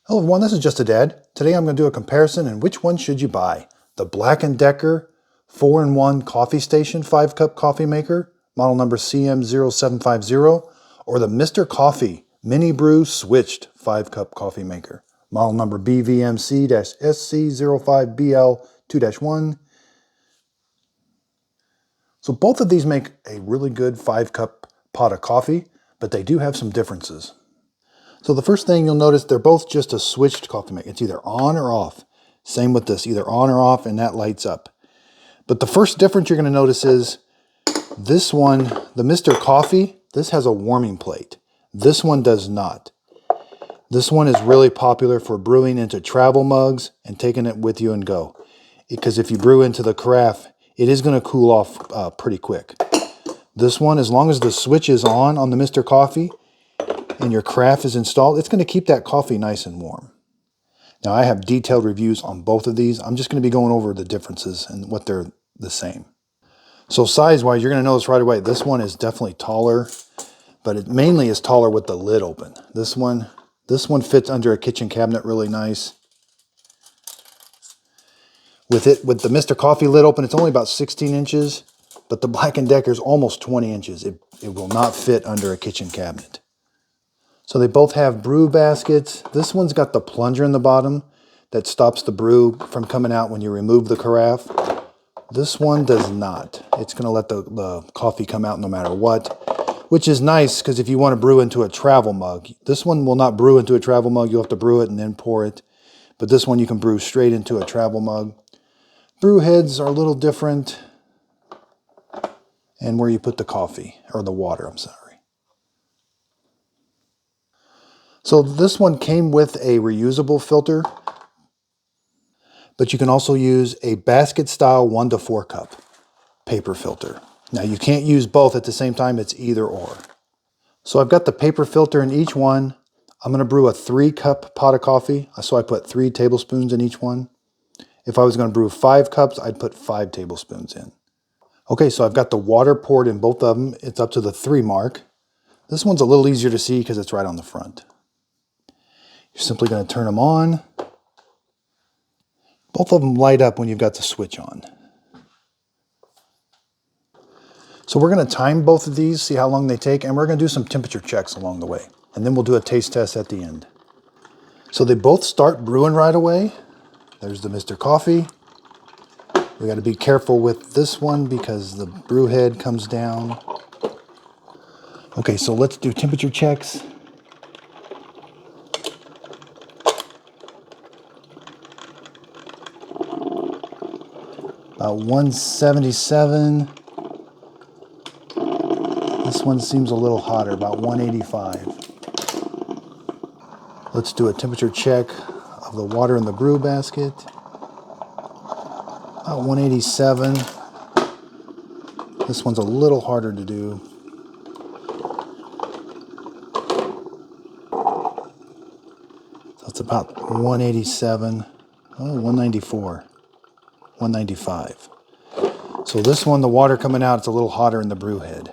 Hello everyone, this is Just a Dad. Today I'm going to do a comparison and which one should you buy? The Black & Decker 4-in-1 coffee station 5-cup coffee maker, model number CM0750, or the Mr. Coffee Mini Brew switched 5-cup coffee maker, model number BVMC-SC05BL2-1. So both of these make a really good 5-cup pot of coffee, but they do have some differences. So the first thing you'll notice, they're both just a switched coffee maker. It's either on or off. Same with this, either on or off, and that lights up. But the first difference you're going to notice is this one, the Mr. Coffee, this has a warming plate. This one does not. This one is really popular for brewing into travel mugs and taking it with you and go. Because if you brew into the carafe, it is going to cool off pretty quick. This one, as long as the switch is on the Mr. Coffee, and your carafe is installed, it's going to keep that coffee nice and warm. Now I have detailed reviews on both of these. I'm just going to be going over the differences and what they're the same. So size-wise, you're going to notice right away, this one is definitely taller, but it mainly is taller with the lid open. This one fits under a kitchen cabinet really nice. With the Mr. Coffee lid open, it's only about 16 inches, but the Black & Decker is almost 20 inches. It will not fit under a kitchen cabinet. So they both have brew baskets. This one's got the plunger in the bottom that stops the brew from coming out when you remove the carafe. This one does not. It's going to let the coffee come out no matter what, which is nice because if you want to brew into a travel mug, this one will not brew into a travel mug. You'll have to brew it and then pour it. But this one you can brew straight into a travel mug. Brew heads are a little different. And where you put the coffee, or the water, I'm sorry. So this one came with a reusable filter, but you can also use a basket style 1 to 4 cup paper filter. Now you can't use both at the same time, it's either or. So I've got the paper filter in each one. I'm going to brew a 3-cup pot of coffee, so I put 3 tablespoons in each one. If I was going to brew 5 cups, I'd put 5 tablespoons in. Okay, so I've got the water poured in both of them. It's up to the 3 mark. This one's a little easier to see because it's right on the front. You're simply going to turn them on. Both of them light up when you've got the switch on. So we're going to time both of these, see how long they take, and we're going to do some temperature checks along the way. And then we'll do a taste test at the end. So they both start brewing right away. There's the Mr. Coffee. We got to be careful with this one because the brew head comes down. Okay, so let's do temperature checks. About 177. This one seems a little hotter, about 185. Let's do a temperature check of the water in the brew basket. About 187. This one's a little harder to do. That's about 187. Oh, 194. 195. So this one, the water coming out, it's a little hotter in the brew head.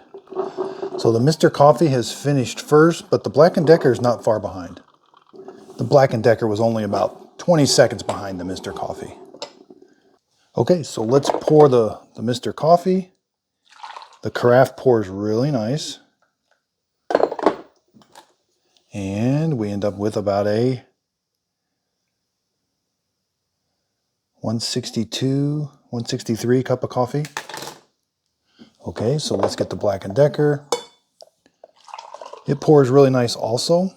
So the Mr. Coffee has finished first, but the Black & Decker is not far behind. The Black & Decker was only about 20 seconds behind the Mr. Coffee. Okay, so let's pour the Mr. Coffee. The carafe pours really nice. And we end up with about a 162, 163 cup of coffee. Okay, so let's get the Black & Decker. It pours really nice also.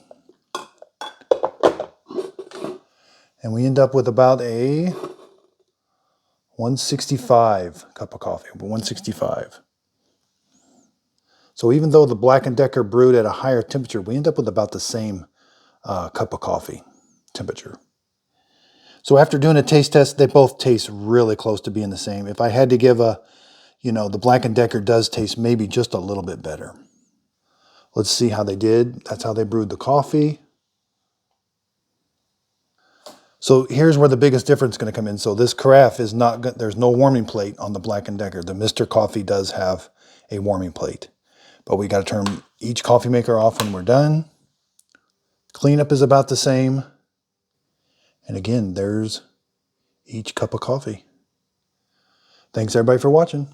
And we end up with about a 165 cup of coffee, 165. So even though the Black & Decker brewed at a higher temperature, we end up with about the same cup of coffee temperature. So after doing a taste test, they both taste really close to being the same. If I had to give the Black & Decker does taste maybe just a little bit better. Let's see how they did. That's how they brewed the coffee. So here's where the biggest difference is going to come in. So this carafe is not, there's no warming plate on the Black & Decker. The Mr. Coffee does have a warming plate. But we got to turn each coffee maker off when we're done. Cleanup is about the same. And again, there's each cup of coffee. Thanks everybody for watching.